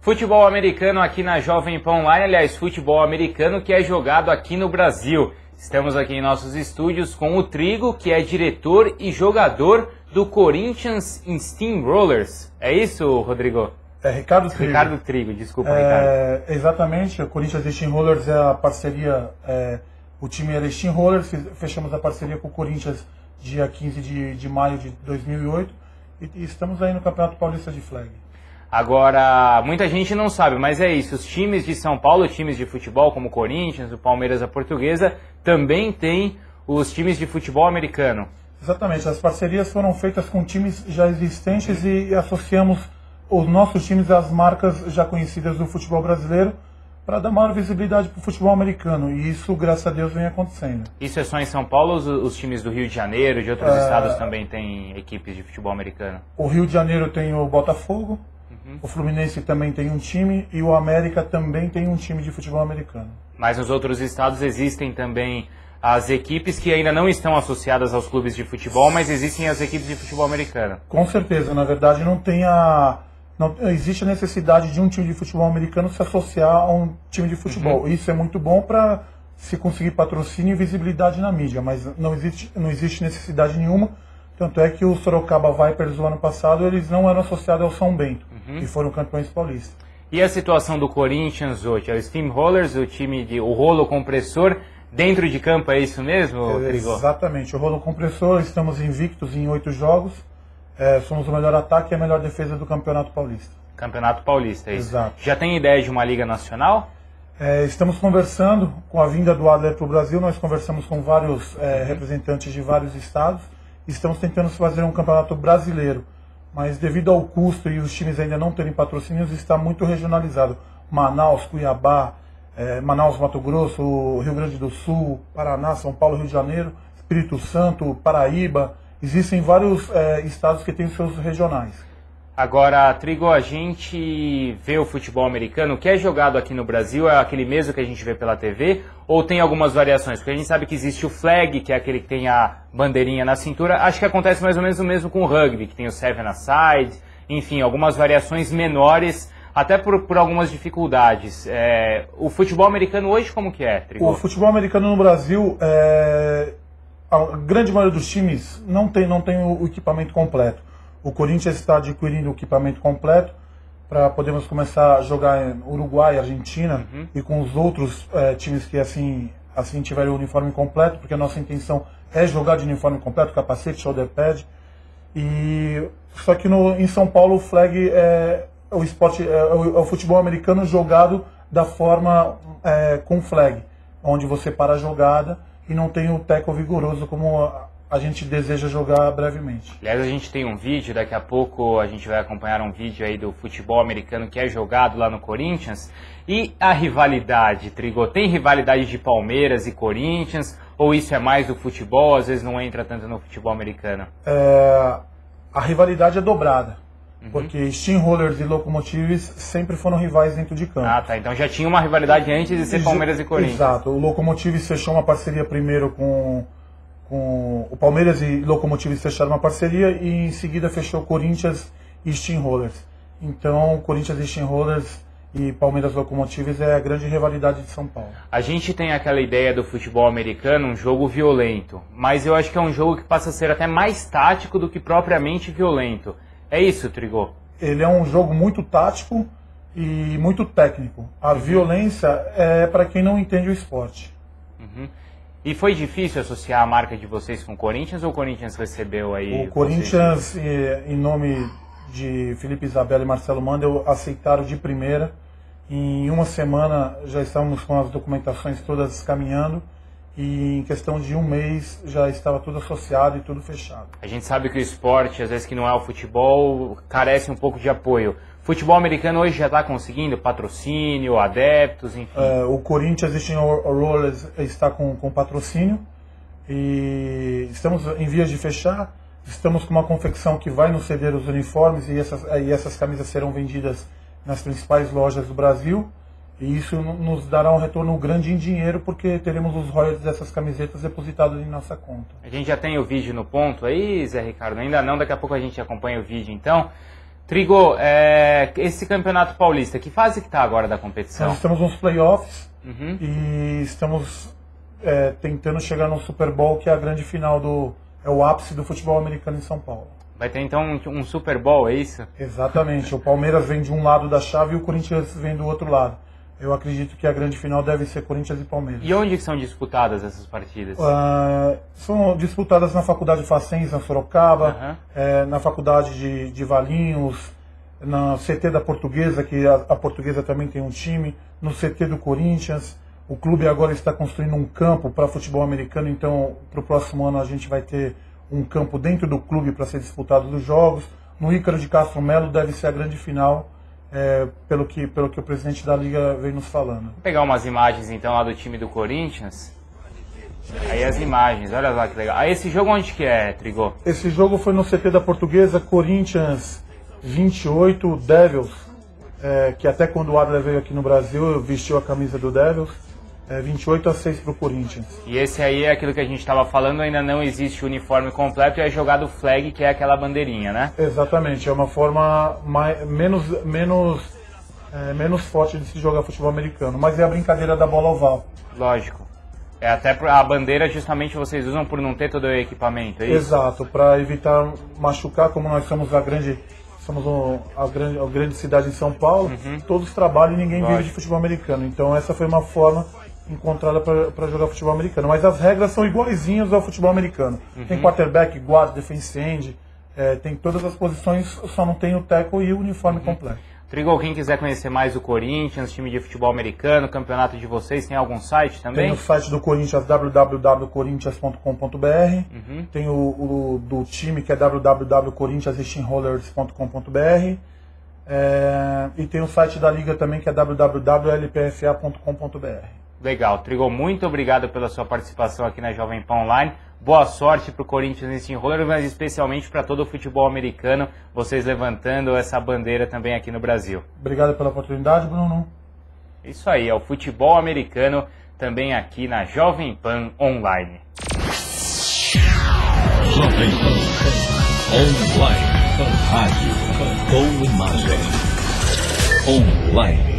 Futebol americano aqui na Jovem Pan Online, aliás, futebol americano que é jogado aqui no Brasil. Estamos aqui em nossos estúdios com o Trigo, que é diretor e jogador do Corinthians Steamrollers. É isso, Rodrigo? É Ricardo Trigo. Ricardo Trigo, desculpa, Ricardo. Exatamente, o Corinthians Steamrollers é a parceria, o time é Steamrollers, fechamos a parceria com o Corinthians dia 15 de maio de 2008 e estamos aí no Campeonato Paulista de Flag. Agora, muita gente não sabe, mas é isso, os times de São Paulo, times de futebol como o Corinthians, o Palmeiras, a Portuguesa, também tem os times de futebol americano. Exatamente, as parcerias foram feitas com times já existentes e associamos os nossos times às marcas já conhecidas do futebol brasileiro para dar maior visibilidade para o futebol americano, e isso, graças a Deus, vem acontecendo. Isso é só em São Paulo ou os times do Rio de Janeiro, de outros estados também têm equipes de futebol americano? O Rio de Janeiro tem o Botafogo, o Fluminense também tem um time e o América também tem um time de futebol americano. Mas nos outros estados existem também as equipes que ainda não estão associadas aos clubes de futebol, mas existem as equipes de futebol americano. Com certeza, na verdade não existe a necessidade de um time de futebol americano se associar a um time de futebol. Isso é muito bom para se conseguir patrocínio e visibilidade na mídia, mas não existe necessidade nenhuma. Tanto é que o Sorocaba Vipers do ano passado, eles não eram associados ao São Bento, e foram campeões paulistas. E a situação do Corinthians hoje? É o Steamrollers, o rolo compressor, dentro de campo, é isso mesmo, Trigo? Exatamente, o rolo compressor, estamos invictos em 8 jogos, somos o melhor ataque e a melhor defesa do Campeonato Paulista. Campeonato Paulista, é isso. Exato. Já tem ideia de uma Liga Nacional? Estamos conversando, com a vinda do Adler para o Brasil, nós conversamos com vários representantes de vários estados, estamos tentando fazer um campeonato brasileiro, mas devido ao custo e os times ainda não terem patrocínios, está muito regionalizado. Manaus, Cuiabá, Manaus, Mato Grosso, Rio Grande do Sul, Paraná, São Paulo, Rio de Janeiro, Espírito Santo, Paraíba. Existem vários estados que têm os seus regionais. Agora, Trigo, a gente vê o futebol americano, o que é jogado aqui no Brasil é aquele mesmo que a gente vê pela TV, ou tem algumas variações? Porque a gente sabe que existe o flag, que é aquele que tem a bandeirinha na cintura. Acho que acontece mais ou menos o mesmo com o rugby, que tem o seven aside, enfim, algumas variações menores, até por algumas dificuldades. O futebol americano hoje como que é, Trigo? O futebol americano no Brasil, a grande maioria dos times não tem o equipamento completo. O Corinthians está adquirindo o equipamento completo para podermos começar a jogar em Uruguai, Argentina e com os outros times que assim tiverem o uniforme completo, porque a nossa intenção é jogar de uniforme completo, capacete, shoulder pad. Só que em São Paulo o flag o esporte, o futebol americano jogado da forma com flag, onde você para a jogada e não tem o tackle vigoroso como a gente deseja jogar brevemente. Aliás, a gente tem um vídeo, daqui a pouco a gente vai acompanhar um vídeo aí do futebol americano que é jogado lá no Corinthians. E a rivalidade, Trigo? Tem rivalidade de Palmeiras e Corinthians? Ou isso é mais do futebol, às vezes não entra tanto no futebol americano? A rivalidade é dobrada, porque Steamrollers e Locomotives sempre foram rivais dentro de campo. Ah, tá. Então já tinha uma rivalidade antes de ser Palmeiras e Corinthians. Exato. O Locomotives fechou uma parceria primeiro com o Palmeiras e Locomotives fecharam uma parceria e em seguida fechou Corinthians e Steamrollers. Então, Corinthians e Steamrollers e Palmeiras Locomotives é a grande rivalidade de São Paulo. A gente tem aquela ideia do futebol americano, um jogo violento, mas eu acho que é um jogo que passa a ser até mais tático do que propriamente violento. É isso, Trigo? Ele é um jogo muito tático e muito técnico. A violência é para quem não entende o esporte. E foi difícil associar a marca de vocês com o Corinthians ou o Corinthians recebeu aí? O Corinthians, em nome de Felipe Isabella e Marcelo Mandel, aceitaram de primeira. Em uma semana já estávamos com as documentações todas caminhando e em questão de um mês já estava tudo associado e tudo fechado. A gente sabe que o esporte, às vezes que não é o futebol, carece um pouco de apoio. Futebol americano hoje já está conseguindo patrocínio, adeptos, enfim? O Corinthians Steamrollers está com patrocínio e estamos em vias de fechar. Estamos com uma confecção que vai nos ceder os uniformes e essas camisas serão vendidas nas principais lojas do Brasil. E isso nos dará um retorno grande em dinheiro, porque teremos os royalties dessas camisetas depositados em nossa conta. A gente já tem o vídeo no ponto aí, Zé Ricardo? Ainda não, daqui a pouco a gente acompanha o vídeo então. Trigo, esse Campeonato Paulista, que fase que está agora da competição? Nós estamos nos playoffs Uhum. e estamos tentando chegar no Super Bowl, que é a grande final é o ápice do futebol americano em São Paulo. Vai ter então um Super Bowl, é isso? Exatamente. O Palmeiras vem de um lado da chave e o Corinthians vem do outro lado. Eu acredito que a grande final deve ser Corinthians e Palmeiras. E onde que são disputadas essas partidas? São disputadas na Faculdade Facens, na Sorocaba, na Faculdade de Valinhos, na CT da Portuguesa, que a Portuguesa também tem um time, no CT do Corinthians. O clube agora está construindo um campo para futebol americano, então para o próximo ano a gente vai ter um campo dentro do clube para ser disputado dos jogos. No Ícaro de Castro Melo deve ser a grande final, pelo que o presidente da Liga vem nos falando. Vou pegar umas imagens então lá do time do Corinthians. Aí as imagens, olha lá que legal. Esse jogo onde que é, Trigo? Esse jogo foi no CT da Portuguesa, Corinthians 28, Devils, que até quando o Adler veio aqui no Brasil vestiu a camisa do Devils. 28-6 para o Corinthians. E esse aí é aquilo que a gente estava falando, ainda não existe o uniforme completo e é jogado flag, que é aquela bandeirinha, né? Exatamente, é uma forma menos forte de se jogar futebol americano, mas é a brincadeira da bola oval. Lógico. Até a bandeira justamente vocês usam por não ter todo o equipamento, é isso? Exato, para evitar machucar, como nós somos a grande cidade em São Paulo, todos trabalham e ninguém vive de futebol americano. Então essa foi uma forma encontrada para jogar futebol americano. Mas as regras são iguaizinhas ao futebol americano. Tem quarterback, guarda, defense end, tem todas as posições, só não tem o tackle e o uniforme completo. Trigo, quem quiser conhecer mais o Corinthians, time de futebol americano, campeonato de vocês, tem algum site também? Tem o site do Corinthians, www.corinthians.com.br. Tem o do time, que é www.corinthianssteamrollers.com.br. E tem o site da Liga também, que é www.lpfa.com.br. Legal. Trigo, muito obrigado pela sua participação aqui na Jovem Pan Online. Boa sorte para o Corinthians Steamrollers, mas especialmente para todo o futebol americano, vocês levantando essa bandeira também aqui no Brasil. Obrigado pela oportunidade, Bruno. Isso aí, é o futebol americano também aqui na Jovem Pan Online. Jovem Pan Online, rádio com imagem online.